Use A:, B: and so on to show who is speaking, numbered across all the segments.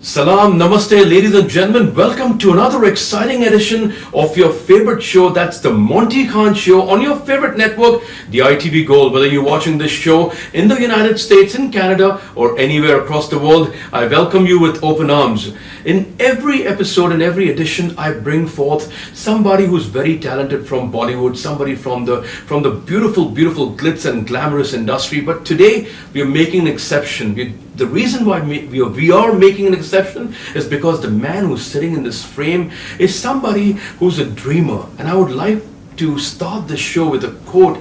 A: Salam, namaste, ladies and gentlemen. Welcome to another exciting edition of your favorite show. That's the Monty Khan Show on your favorite network, the ITV Gold. Whether you're watching this show in the United States, in Canada, or anywhere across the world, I welcome you with open arms. In every episode, in every edition, I bring forth somebody who's very talented from Bollywood, somebody from the beautiful, beautiful glitz and glamorous industry. But today, we are making an exception. The reason why we are making an exception is because the man who's sitting in this frame is somebody who's a dreamer. And I would like to start the show with a quote: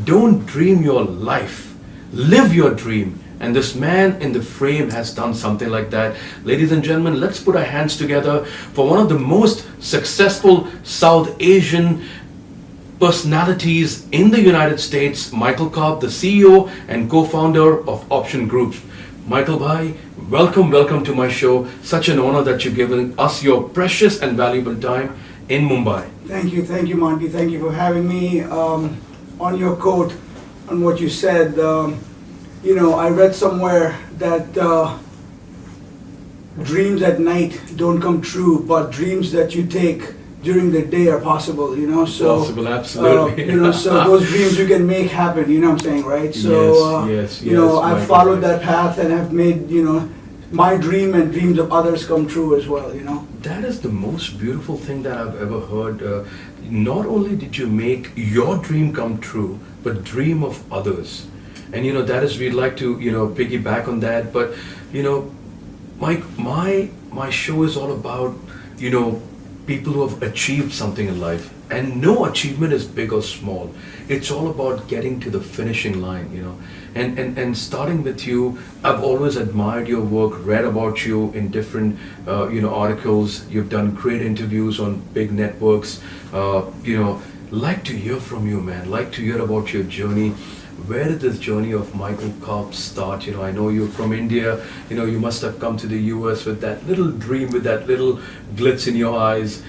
A: "Don't dream your life, live your dream." And this man in the frame has done something like that. Ladies and gentlemen, let's put our hands together for one of the most successful South Asian personalities in the United States, Michael Karp, the CEO and co-founder of Option Group. Michael Bhai, welcome to my show. Such an honor that you've given us your precious and valuable time in Mumbai.
B: Thank you, Monty. Thank you for having me. On your quote, on what you said, I read somewhere that dreams at night don't come true, but dreams that you take during the day are possible,
A: Possible, absolutely.
B: So those dreams you can make happen, you know what I'm saying, right? So,
A: yes,
B: I've followed that path and have made, my dream and dreams of others come true as well,
A: That is the most beautiful thing that I've ever heard. Not only did you make your dream come true, but dream of others. And that is, we'd like to, piggyback on that. But, Mike, my show is all about, people who have achieved something in life. And no achievement is big or small. It's all about getting to the finishing line, And starting with you, I've always admired your work, read about you in different, articles. You've done great interviews on big networks. Like to hear from you, man. Like to hear about your journey. Where did this journey of Michael Karp start? I know you're from India. You must have come to the US with that little dream, with that little glitz in your eyes.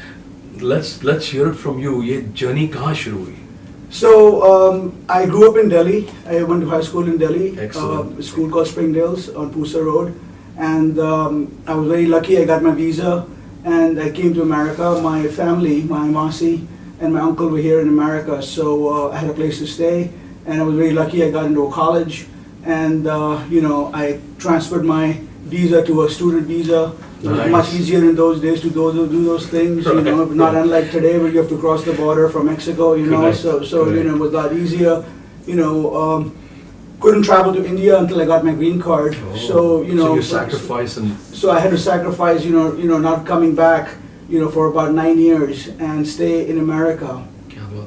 A: Let's hear it from you. Ye journey kahan shuru hui?
B: So, I grew up in Delhi. I went to high school in Delhi.
A: Excellent.
B: A school called Springdales on Pusa Road. And I was very lucky. I got my visa and I came to America. My family, my Masi and my uncle were here in America. So I had a place to stay. And I was very lucky. I got into a college, and I transferred my visa to a student visa. It was much easier in those days to do those things. Not unlike today where you have to cross the border from Mexico. So it was a lot easier. Couldn't travel to India until I got my green card.
A: Oh.
B: So
A: you sacrificed and.
B: So I had to sacrifice. Not coming back. For about 9 years and stay in America.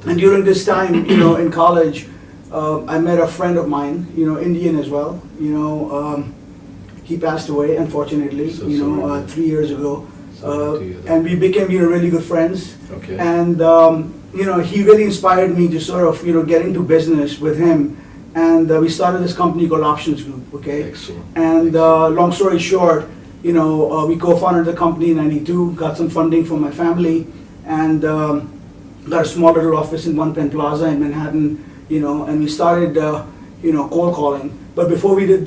B: And during this time, in college. I met a friend of mine, Indian as well. He passed away, unfortunately, 3 years ago. And we became, really good friends.
A: Okay.
B: And, he really inspired me to sort of, get into business with him. And we started this company called Options Group, okay?
A: Excellent.
B: And long story short, we co-founded the company in '92, got some funding from my family, and got a small little office in One Penn Plaza in Manhattan. And we started, cold calling. But before we did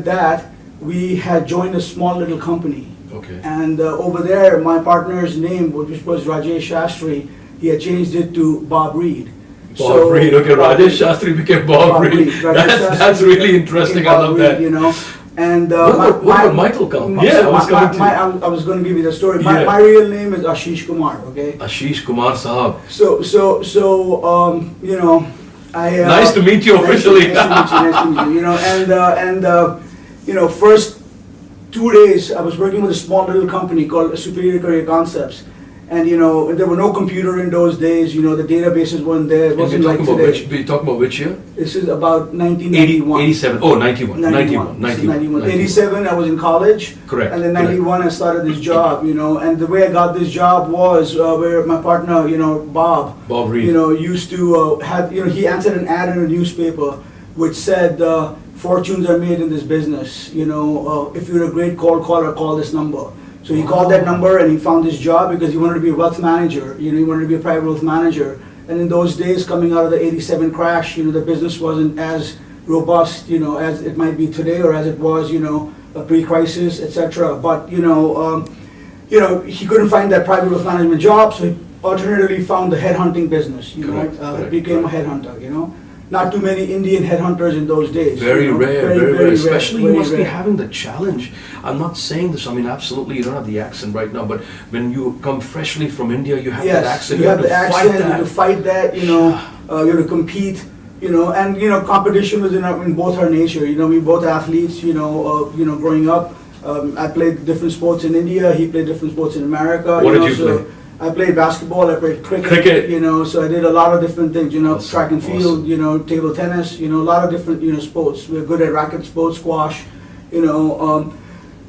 B: that, we had joined a small little company.
A: Okay.
B: And over there, my partner's name, which was Rajesh Shastri, he had changed it to Bob Reed.
A: Bob Reed, okay. Rajesh Shastri became Bob Reed. That's really interesting. I love that.
B: And
A: what about Michael Karp? Yeah,
B: I was going to give you the story. My real name is Ashish Kumar. Okay.
A: Ashish Kumar Sahab.
B: Nice
A: to meet you officially.
B: Nice to meet you. First 2 days I was working with a small little company called Superior Career Concepts, and there were no computer in those days. The databases weren't there. It wasn't like today.
A: We're talking about which year?
B: This is about 1991.
A: 87. Oh, 91.
B: 87, I was in college.
A: Correct.
B: And then 91, I started this job, and the way I got this job was where my partner, Bob
A: Reed,
B: used to have, he answered an ad in a newspaper which said, fortunes are made in this business. If you're a great cold caller, call this number. So he called that number and he found this job because he wanted to be a wealth manager. He wanted to be a private wealth manager. And in those days, coming out of the '87 crash, the business wasn't as robust, as it might be today, or as it was, pre-crisis, etc. But he couldn't find that private wealth management job, so he alternatively found the headhunting business.
A: Correct.
B: Became a headhunter. Not too many Indian headhunters in those days.
A: Very rare, very rare. Especially
B: very
A: you must be
B: rare.
A: having the challenge. I'm not saying this, I mean, absolutely, you don't have the accent right now, but when you come freshly from India, you have that accent.
B: You have the
A: to
B: accent,
A: fight
B: you have to fight that, you have to compete, and competition was in both our nature. We both athletes, growing up. I played different sports in India, he played different sports in America.
A: What did you play?
B: I played basketball, I played cricket, so I did a lot of different things,
A: Awesome,
B: track and field, table tennis, a lot of different, sports. We're good at racket sports, squash,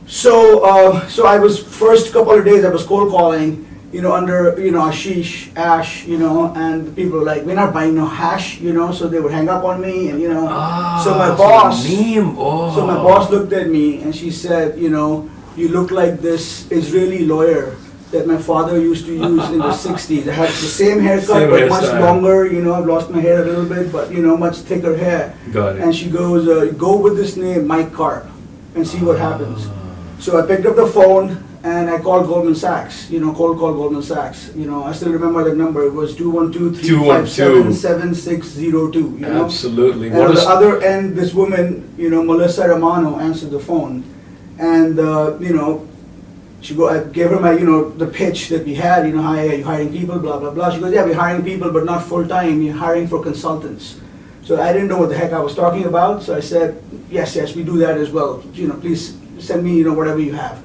B: so I was, first couple of days I was cold calling, under, Ashish, Ash, and people were like, we're not buying no hash, so they would hang up on me, and, so my boss, so my boss looked at me and she said, you look like this Israeli lawyer that my father used to use in the 60s. I had the same haircut, but much longer, I've lost my hair a little bit, but, much thicker hair.
A: Got it.
B: And she goes, go with this name, Mike Karp, and see what happens. So I picked up the phone and I called Goldman Sachs, cold call Goldman Sachs. I still remember that number. It was 212-357-7602.
A: Absolutely.
B: And on the other end, this woman, Melissa Romano, answered the phone. And, I gave her my, the pitch that we had, hi, are you hiring people, blah, blah, blah. She goes, yeah, we're hiring people, but not full-time, you're hiring for consultants. So I didn't know what the heck I was talking about, so I said, yes, we do that as well. Please send me, whatever you have.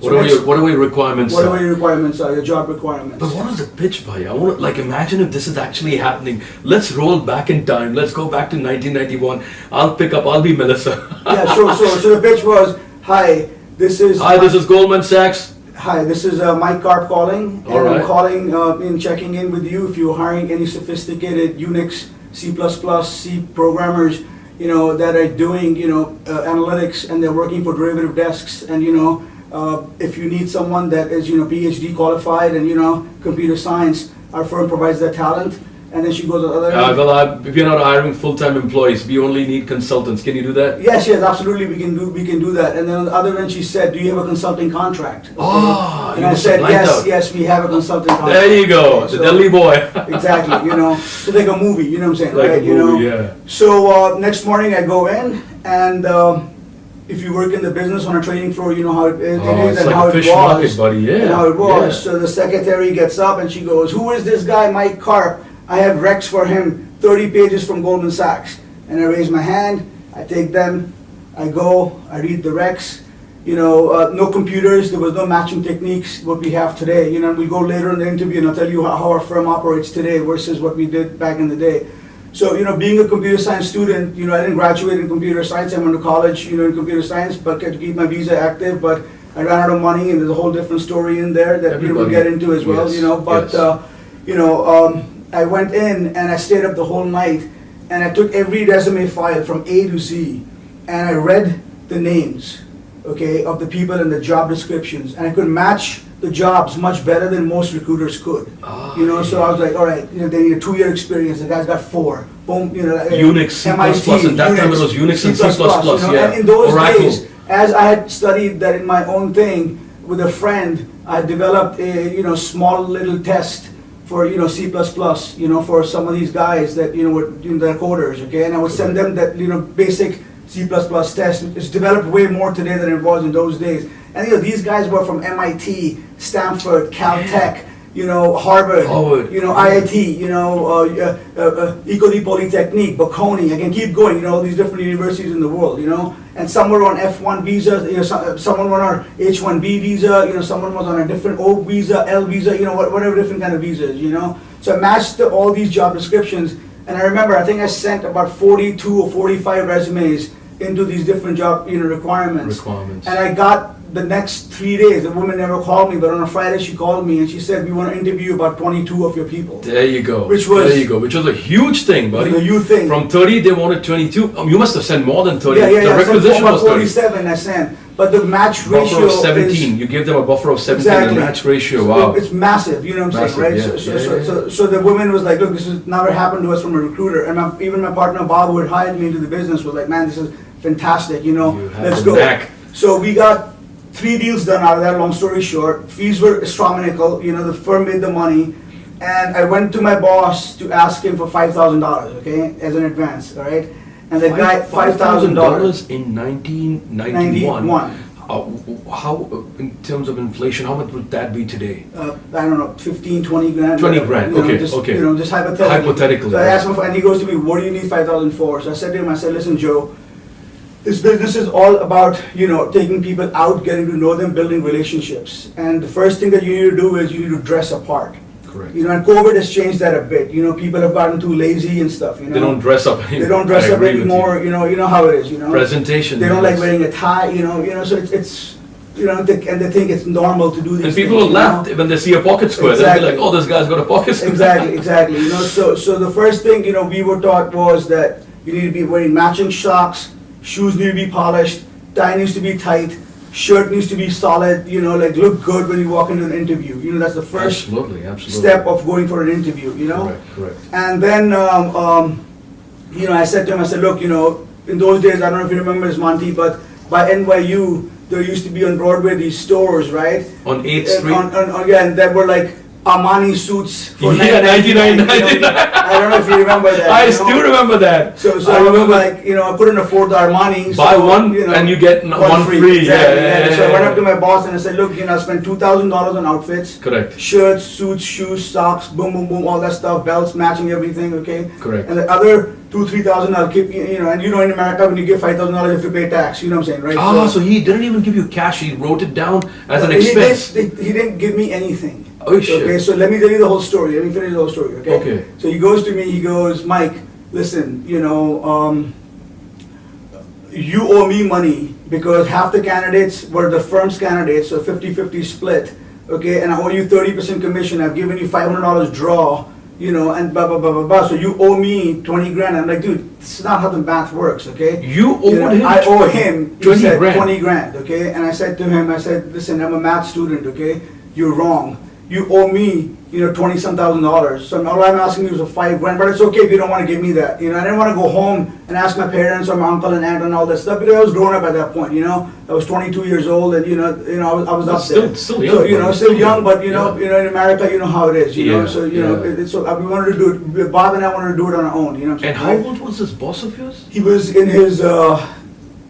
A: What are your requirements?
B: Whatever your requirements are, your job requirements.
A: But what is the pitch, Bhai? I want to, imagine if this is actually happening. Let's roll back in time. Let's go back to 1991. I'll be Melissa.
B: Yeah, sure. So the pitch was, hi, this is
A: Goldman Sachs.
B: Hi, this is Mike Karp calling, and
A: All right.
B: I'm calling checking in with you if you're hiring any sophisticated Unix, C++, C programmers, that are doing, analytics, and they're working for derivative desks, and if you need someone that is, PhD qualified and computer science, our firm provides that talent. And then she goes to the other end.
A: If you're not hiring full-time employees, we only need consultants. Can you do that?
B: Yes, absolutely. We can do that. And then on the other end, she said, "Do you have a consulting contract?"
A: Oh,
B: and I said, "Yes, we have a consulting contract."
A: There you go,
B: Okay,
A: the Delhi boy.
B: Exactly. So like a movie. You know what I'm saying?
A: Like
B: right?
A: a movie, yeah.
B: So next morning I go in, and if you work in the business on a trading floor, you know how it is
A: It's
B: and
A: like
B: how
A: a
B: it
A: fish
B: was.
A: market, buddy. Yeah.
B: And how it was.
A: Yeah.
B: So the secretary gets up and she goes, "Who is this guy, Mike Karp? I have recs for him, 30 pages from Goldman Sachs." And I raise my hand, I take them, I go, I read the recs. No computers, there was no matching techniques, what we have today. We go later in the interview and I'll tell you how our firm operates today versus what we did back in the day. So, being a computer science student, I didn't graduate in computer science. I went to college, in computer science, but to keep my visa active. But I ran out of money, and there's a whole different story in there that we'll get into as well.
A: Yes,
B: I went in and I stayed up the whole night, and I took every resume file from A to Z, and I read the names, of the people and the job descriptions, and I could match the jobs much better than most recruiters could. So I was like, all right, they need a 2-year experience. The guy's got 4. Boom,
A: Unix, C++,
B: MIT,
A: and that time it was Unix and C++, yeah.
B: And in those
A: Oracle.
B: days, as I had studied that in my own thing with a friend, I developed a small little test for C++, for some of these guys that were they're coders, and I would send them that basic C++ test. It's developed way more today than it was in those days. And these guys were from MIT, Stanford, Caltech, Harvard, IIT, École Polytechnique, Bocconi. I can keep going. All these different universities in the world. And some were on F1 visas. Someone were on H1B visa. Someone was on a different O visa, L visa. Whatever different kind of visas. So I matched all these job descriptions. And I remember, I think I sent about 42 or 45 resumes into these different job requirements. And I got the next 3 days, the woman never called me, but on a Friday she called me and she said, "We want to interview about 22 of your people."
A: There you go.
B: Which was
A: a huge thing, buddy.
B: A huge thing.
A: From 30, they wanted 22. You must have sent more than 30.
B: Yeah.
A: The requisition
B: about
A: was 30.
B: 47 I sent. But the match
A: Buffer
B: ratio
A: of 17.
B: is,
A: You gave them a buffer of 17
B: exactly.
A: and match ratio.
B: So
A: Wow.
B: it's massive, you know what I'm saying, right?
A: Yeah.
B: So the woman was like, "Look, this has never happened to us from a recruiter." And even my partner Bob, who had hired me into the business, was like, "Man, this is fantastic,
A: You have
B: let's
A: the
B: go."
A: knack.
B: So we got 3 deals done out of that, long story short. Fees were astronomical, the firm made the money. And I went to my boss to ask him for $5,000, okay, as an advance, all right? And the guy, $5,000
A: in 1991.
B: 91.
A: How, in terms of inflation, how much would that be today?
B: I don't know, 15, 20 grand.
A: 20 grand, okay,
B: just,
A: okay.
B: Just hypothetically.
A: Hypothetically,
B: So I
A: right.
B: asked him, and he goes to me, what do you need 5,000 for? So I said to him, listen, Joe, this business is all about, taking people out, getting to know them, building relationships. And the first thing that you need to do is you need to dress apart.
A: Correct.
B: And COVID has changed that a bit. People have gotten too lazy and stuff.
A: They don't dress up anymore.
B: They don't dress
A: I
B: up
A: agree with
B: anymore. You know how it is.
A: Presentation.
B: They don't like
A: yes.
B: wearing a tie. So it's and they think it's normal to do these.
A: And people
B: things,
A: laugh when they see a pocket square.
B: Exactly.
A: They'll be like, "Oh, this guy's got a pocket square."
B: Exactly. So the first thing we were taught was that you need to be wearing matching socks, shoes need to be polished, tie needs to be tight, shirt needs to be solid. Look good when you walk into an interview. That's the first
A: Absolutely.
B: step of going for an interview.
A: Correct.
B: And then I said to him, look, in those days, I don't know if you remember this, Monty, but by NYU, there used to be on Broadway these stores, right?
A: On 8th Street?
B: And that were like Armani suits for
A: Yeah,
B: $99. I don't know if you remember that.
A: I still remember that.
B: So I remember I couldn't afford the Armani.
A: Buy
B: so,
A: one and you get one free.
B: Exactly.
A: Yeah.
B: So I went up to my boss and I said, look, I spent $2,000 on outfits.
A: Correct.
B: Shirts, suits, shoes, socks, boom, boom, boom, all that stuff, belts, matching everything, okay?
A: Correct.
B: And the other $2,000-3,000 I'll keep, and in America when you give $5,000 you have to pay tax, you know what I'm saying, right?
A: So he didn't even give you cash, he wrote it down as an expense.
B: He didn't give me anything.
A: Oh shit.
B: Okay, so let me tell you the whole story. Let me finish the whole story, okay?
A: Okay.
B: So he goes to me, he goes, Mike, listen, you owe me money because half the candidates were the firm's candidates, so 50-50 split, okay? And I owe you 30% commission. I've given you $500 draw, and blah, blah, blah, blah, blah. So you owe me 20 grand. I'm like, dude, this is not how the math works, okay?
A: You owed him?
B: I owe him
A: 20 grand.
B: 20 grand, okay? And I said to him, listen, I'm a math student, okay? You're wrong. You owe me, $20-some thousand. So all I'm asking you is a $5 grand, but it's okay if you don't want to give me that. I didn't want to go home and ask my parents or my uncle and aunt and all that stuff because I was grown up at that point. I was 22 years old and I was up there.
A: Still young.
B: So still young, but in America, you know how it is. So we wanted to do it. Bob and I wanted to do it on our own.
A: And how old was this boss of yours?
B: He was in his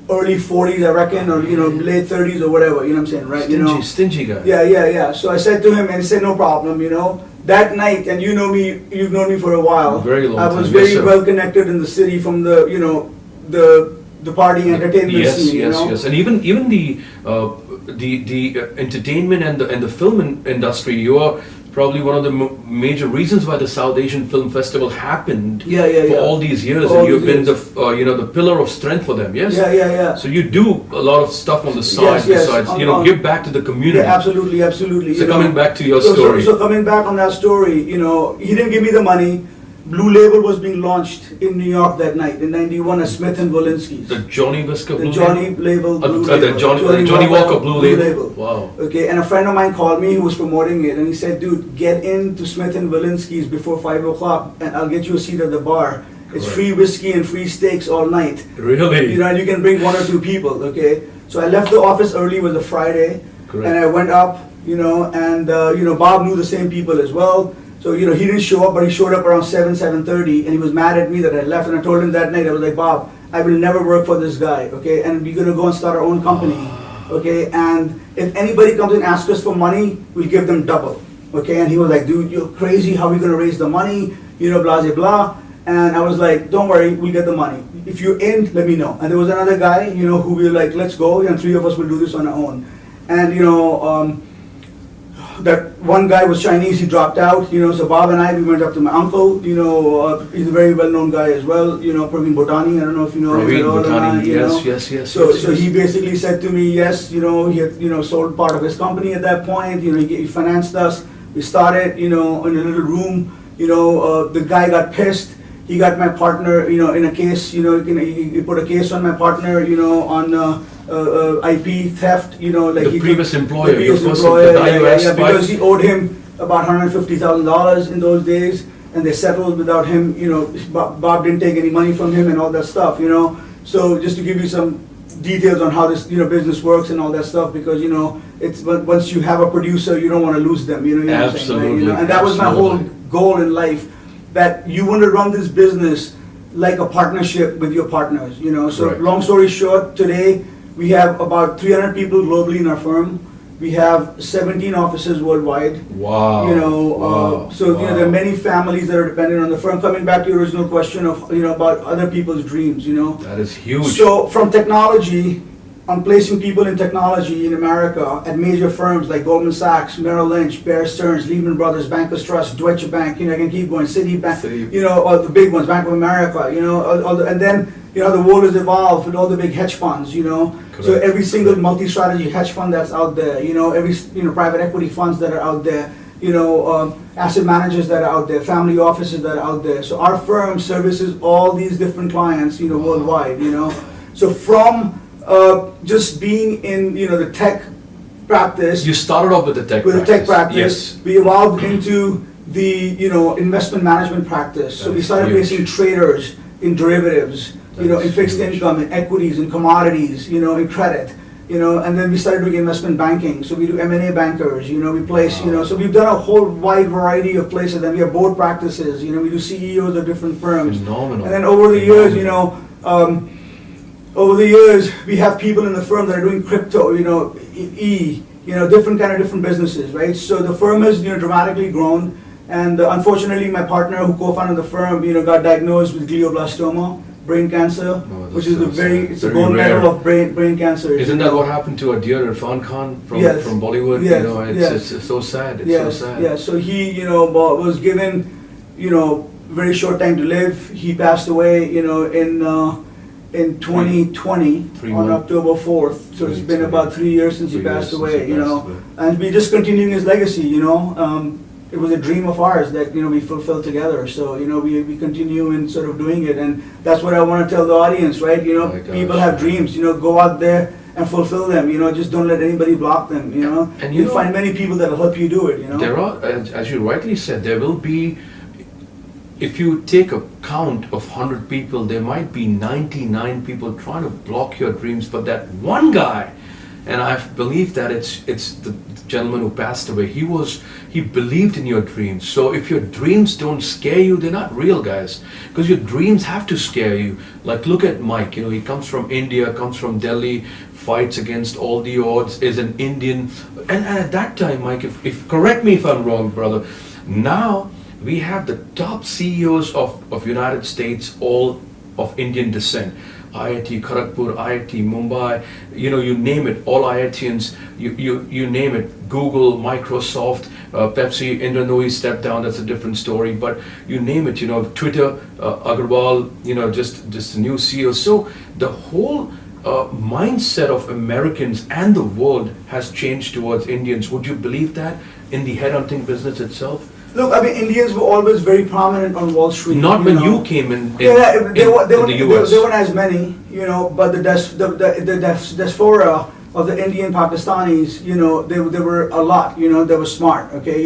B: early 40s, I reckon, or late 30s or whatever. You know what I'm saying, right?
A: Stingy guy.
B: Yeah. So I said to him, and he said, no problem. That night, and you've known me for a while.
A: Very long
B: I was
A: time.
B: very
A: Yes,
B: well connected in the city from the party entertainment scene.
A: Yes. And even the entertainment and the film industry, you are probably one of the major reasons why the South Asian Film Festival happened for all these years, and you've been the pillar of strength for them. Yes.
B: Yeah.
A: So you do a lot of stuff on the side besides give back to the community.
B: Yeah, absolutely.
A: So coming back to your story.
B: So coming back on that story, he didn't give me the money. Blue Label was being launched in New York that night in '91 at Smith and Wolinski's.
A: The Johnny Whisker Blue
B: Johnny Label Blue Label.
A: The Johnny Walker Blue Label. Wow.
B: Okay, and a friend of mine called me who was promoting it, and he said, "Dude, get into Smith and Wolinski's before 5 o'clock, and I'll get you a seat at the bar. It's free whiskey and free steaks all night.
A: Really?
B: And you can bring 1 or 2 people." Okay, so I left the office early. It was a Friday,
A: Correct.
B: and I went up. And Bob knew the same people as well. So, he didn't show up, but he showed up around 7:30, and he was mad at me that I left. And I told him that night, I was like, Bob, I will never work for this guy, okay? And we're going to go and start our own company, okay? And if anybody comes and asks us for money, we'll give them double, okay? And he was like, dude, you're crazy. How are we going to raise the money? Blah, blah, blah. And I was like, don't worry, we'll get the money. If you're in, let me know. And there was another guy, who we were like, let's go. And 3 of us will do this on our own. And, that one guy was Chinese, he dropped out, so Bob and I, we went up to my uncle, he's a very well-known guy as well, Praveen Bhotani, I don't know if you know him.
A: Praveen Bhotani, yes.
B: So he basically said to me, yes, he had, sold part of his company at that point, he financed us, we started, in a little room, the guy got pissed, he got my partner, in a case, he put a case on my partner, on IP theft,
A: The previous employer,
B: the previous employer, because he owed him about $150,000 in those days, and they settled without him. Bob didn't take any money from him and all that stuff. So just to give you some details on how this business works and all that stuff, because it's once you have a producer, you don't want to lose them. You know what I'm saying, right?
A: Absolutely,
B: And that was my whole
A: absolutely.
B: goal in life, that you want to run this business like a partnership with your partners. So
A: Right.
B: long story short, today we have about 300 people globally in our firm. We have 17 offices worldwide.
A: Wow. Wow.
B: There are many families that are dependent on the firm. Coming back to your original question of about other people's dreams.
A: That is huge.
B: So from technology, I'm placing people in technology in America at major firms like Goldman Sachs, Merrill Lynch, Bear Stearns, Lehman Brothers, Bankers Trust, Deutsche Bank. I can keep going. Citibank. All the big ones, Bank of America. And then the world has evolved with all the big hedge funds. So
A: Correct.
B: every single
A: Correct.
B: multi-strategy hedge fund that's out there. Every private equity funds that are out there. Asset managers that are out there, family offices that are out there. So our firm services all these different clients, worldwide. So from just being in the tech practice,
A: You started off with the tech
B: with the
A: practice.
B: tech practice,
A: Yes.
B: we evolved into the investment management practice. So
A: That
B: we
A: is
B: started
A: huge.
B: placing traders in derivatives,
A: That
B: in
A: is
B: fixed
A: huge.
B: income, in equities, in commodities, in credit. And then we started doing investment banking. So we do M&A bankers. We place.
A: Wow.
B: So we've done a whole wide variety of places. And we have board practices. We do CEOs of different firms.
A: Phenomenal.
B: And then over the years,
A: Phenomenal.
B: over the years, we have people in the firm that are doing crypto, different businesses, right? So the firm has, dramatically grown. And unfortunately, my partner who co-founded the firm, got diagnosed with glioblastoma, brain cancer,
A: that's
B: which is
A: so sad.
B: it's a
A: Very
B: gold
A: rare.
B: medal of brain cancer.
A: Isn't that what happened to our dear Irfan Khan from
B: Yes.
A: from Bollywood?
B: Yes.
A: It's so sad. It's
B: Yes,
A: so sad.
B: yes. So he, was given, very short time to live. He passed away, in 2020
A: Three
B: on
A: months.
B: October 4th. So it's been about 3 years since he
A: 3 years
B: passed
A: since
B: away,
A: he passed away.
B: And we just continuing his legacy, It was a dream of ours that, we fulfilled together. So, we continue in sort of doing it. And that's what I want to tell the audience, right?
A: My gosh.
B: People have dreams, go out there and fulfill them, just don't let anybody block them,
A: And
B: You'll find many people that will help you do it,
A: There are, as you rightly said, there will be. If you take a count of 100 people, there might be 99 people trying to block your dreams, but that one guy, and I believe that it's the gentleman who passed away. He believed in your dreams. So if your dreams don't scare you, they're not real, guys. Because your dreams have to scare you. Like look at Mike. He comes from India, comes from Delhi, fights against all the odds, is an Indian, and at that time, Mike, if correct me if I'm wrong, brother. Now we have the top CEOs of United States, all of Indian descent. IIT Kharagpur, IIT Mumbai, you name it, all IITians, you name it, Google, Microsoft, Pepsi, Indranoy stepped down, that's a different story, but you name it, Twitter, Agarwal, just a new CEO. So the whole mindset of Americans and the world has changed towards Indians. Would you believe that in the headhunting business itself?
B: Look, I mean, Indians were always very prominent on Wall Street.
A: Not when you came in
B: They
A: the US.
B: weren't as many, but the diaspora of the Indian Pakistanis, they were a lot, they were smart, okay,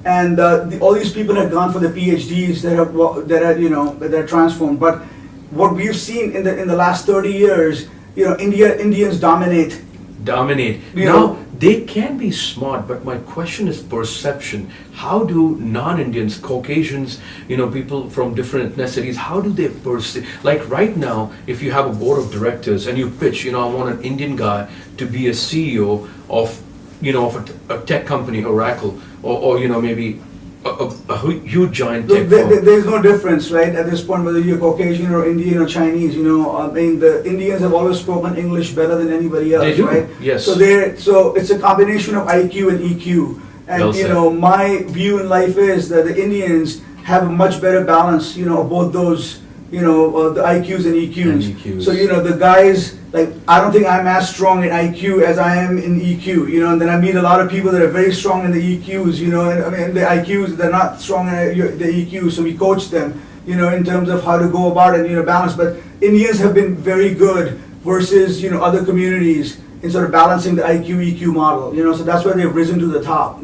B: and all these people had gone for the PhDs that are transformed. But what we've seen in the last 30 years, Indians dominate.
A: Now, they can be smart, but my question is perception. How do non-Indians, Caucasians, people from different ethnicities, how do they perceive? Like right now, if you have a board of directors and you pitch, I want an Indian guy to be a CEO of, of a tech company, Oracle, or maybe a huge giant tech
B: Look,
A: firm.
B: there's no difference, right, at this point, whether you're Caucasian or Indian or Chinese, I mean, the Indians have always spoken English better than anybody else,
A: They do,
B: right?
A: yes.
B: So it's a combination of IQ and EQ. And,
A: Well said.
B: my view in life is that the Indians have a much better balance, of both those, the IQs and EQs.
A: And EQs.
B: So, the guys, like, I don't think I'm as strong in IQ as I am in EQ, and then I meet a lot of people that are very strong in the EQs, and I mean, the IQs, they're not strong in the EQ, so we coach them, in terms of how to go about it, balance. But Indians have been very good versus, other communities, in sort of balancing the IQ EQ model. So that's why they've risen to the top.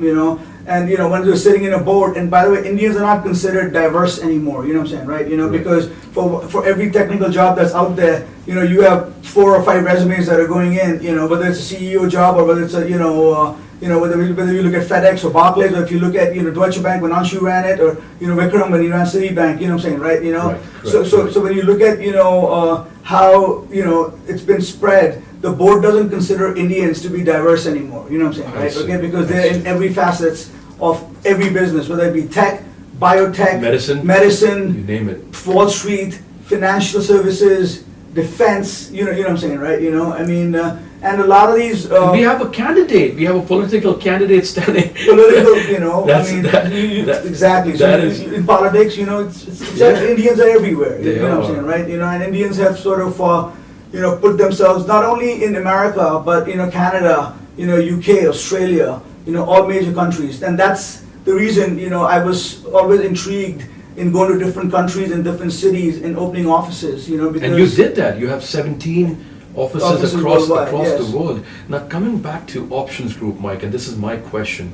B: And when they're sitting in a board, and by the way, Indians are not considered diverse anymore. You know what I'm saying, right? Because for every technical job that's out there, you have 4 or 5 resumes that are going in. Whether it's a CEO job or whether it's a whether you look at FedEx or Barclays, or if you look at Deutsche Bank when Anshu ran it, or Vikram when he ran Citibank. You know what I'm saying, right?
A: Right.
B: So when you look at how it's been spread, the board doesn't consider Indians to be diverse anymore. You know what I'm saying, right? Okay, because they're in every facets of every business, whether it be tech, biotech, medicine,
A: you name it,
B: Wall Street, financial services, defense. You know what I'm saying, right? And a lot of these.
A: We have a candidate. We have a political candidate standing.
B: Political,
A: That's,
B: exactly.
A: That
B: so
A: is,
B: in politics, it's Indians are everywhere.
A: They
B: you know what I'm saying, right? And Indians have sort of, put themselves not only in America but Canada, UK, Australia, all major countries, and that's the reason I was always intrigued in going to different countries and different cities and opening offices. Because
A: and you did that. You have 17 offices across
B: yes.
A: the world. Now coming back to Options Group, Mike, and this is my question.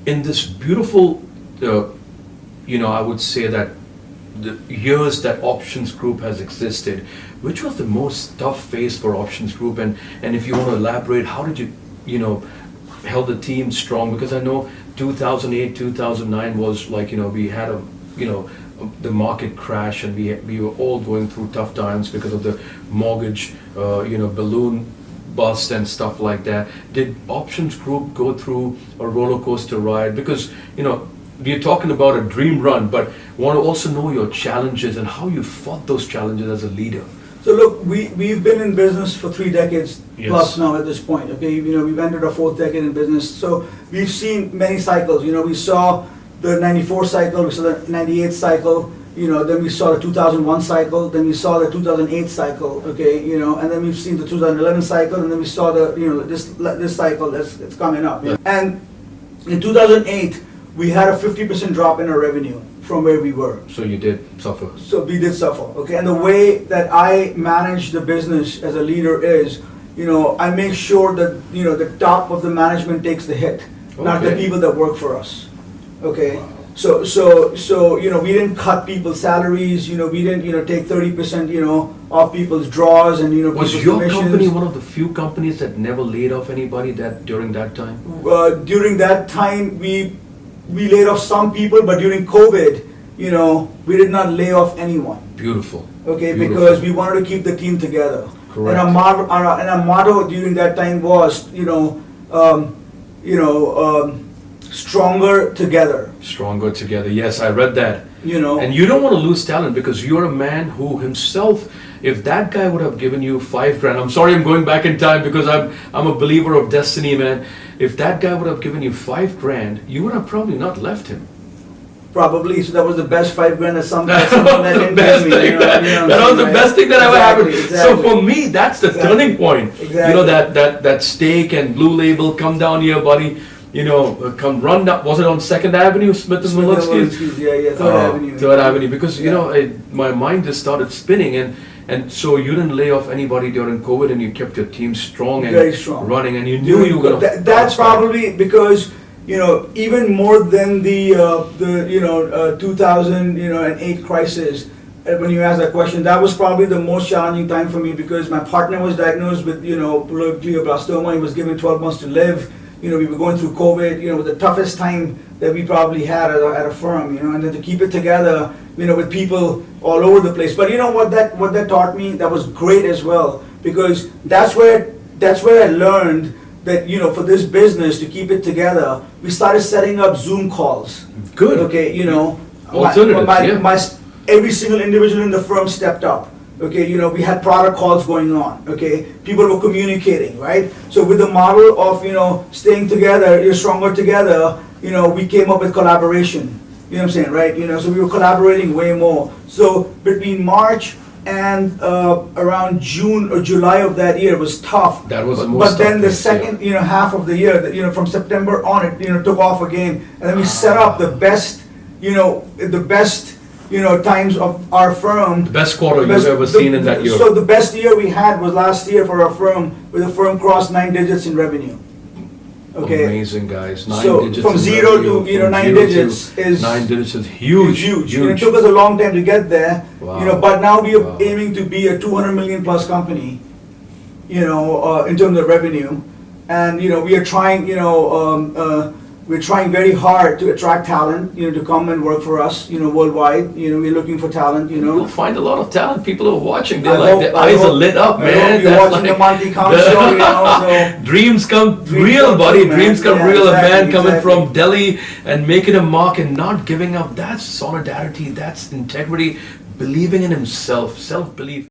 A: In this beautiful, I would say that the years that Options Group has existed, which was the most tough phase for Options Group? And if you want to elaborate, how did you, held the team strong? Because I know 2008, 2009 was like, we had the market crash, and we were all going through tough times because of the mortgage, balloon bust and stuff like that. Did Options Group go through a roller coaster ride? Because, we're talking about a dream run, but want to also know your challenges and how you fought those challenges as a leader.
B: So look, we've been in business for 3 decades plus now at this point. Okay, we've entered our 4th decade in business. So we've seen many cycles. We saw the 94 cycle, we saw the 98 cycle, then we saw the 2001 cycle, then we saw the 2008 cycle, okay, and then we've seen the 2011 cycle, and then we saw the, this cycle that's coming up. And in 2008, we had a 50% drop in our revenue from where we were.
A: So you did suffer.
B: So we did suffer, okay, and the way that I manage the business as a leader is, I make sure that, the top of the management takes the hit, not the people that work for us. Okay, wow. So we didn't cut people's salaries. We didn't take 30% off people's draws and
A: Was
B: people's
A: your
B: commissions.
A: company one of the few companies that never laid off anybody during that time?
B: During that time, we laid off some people, but during COVID, we did not lay off anyone.
A: Beautiful.
B: Okay,
A: Beautiful.
B: Because we wanted to keep the team together.
A: Correct.
B: And our motto during that time was, stronger together.
A: Stronger together. Yes, I read that.
B: And
A: you don't want to lose talent, because you're a man who himself, if that guy would have given you $5,000, I'm sorry I'm going back in time because I'm a believer of destiny, man. If that guy would have given you $5,000, you would have probably not left him.
B: Probably. So that was the best $5,000 that someone that didn't give me.
A: That was the best thing that ever happened.
B: Exactly.
A: So for me, that's the turning point.
B: Exactly.
A: That steak and Blue Label, come down here, buddy. Come run up. Was it on 2nd Avenue, Smith and Wollensky?
B: Yeah, 3rd Avenue.
A: 3rd Avenue, because my mind just started spinning, and so you didn't lay off anybody during COVID, and you kept your team strong and
B: very strong,
A: running, and you knew you were going to.
B: That's probably because even more than the 2008 crisis. When you asked that question, that was probably the most challenging time for me, because my partner was diagnosed with glioblastoma. He was given 12 months to live. We were going through COVID. It was the toughest time that we probably had at a firm. And then to keep it together, with people all over the place. But what that taught me, that was great as well, because that's where I learned that for this business to keep it together, we started setting up Zoom calls.
A: Good.
B: Okay,
A: Alternatives,
B: every single individual in the firm stepped up. Okay, we had product calls going on. Okay, people were communicating, right? So with the model of staying together, you're stronger together. We came up with collaboration. You know what I'm saying, right? So we were collaborating way more. So between March and around June or July of that year was tough.
A: That was the most.
B: But then the second half of the year, from September on, it took off again, and then we set up the best times of our firm.
A: The best quarter
B: Best-
A: you've ever seen in that year.
B: So the best year we had was last year for our firm, where the firm crossed 9 digits in revenue. Okay.
A: Amazing, guys. 9
B: So
A: digits
B: from
A: in
B: zero
A: revenue,
B: to,
A: from
B: 9
A: zero to
B: digits is
A: 9 digits is huge.
B: huge. It took us a long time to get there.
A: Wow.
B: But now we are
A: Wow.
B: aiming to be a 200 million plus company. In terms of revenue, and we are trying. We're trying very hard to attract talent. To come and work for us. Worldwide. We're looking for talent.
A: You'll find a lot of talent. People who are watching, they're
B: I
A: like,
B: hope-
A: their
B: I
A: eyes are
B: hope-
A: lit up,
B: I
A: man.
B: hope you're
A: That's
B: watching
A: like-
B: the Monty Khan Show, so
A: Dreams come
B: Dreams
A: real,
B: come
A: buddy.
B: true, man.
A: Dreams come
B: Yeah,
A: real. A
B: exactly,
A: man coming
B: exactly.
A: from Delhi and making a mark and not giving up. That's solidarity. That's integrity. Believing in himself. Self-belief.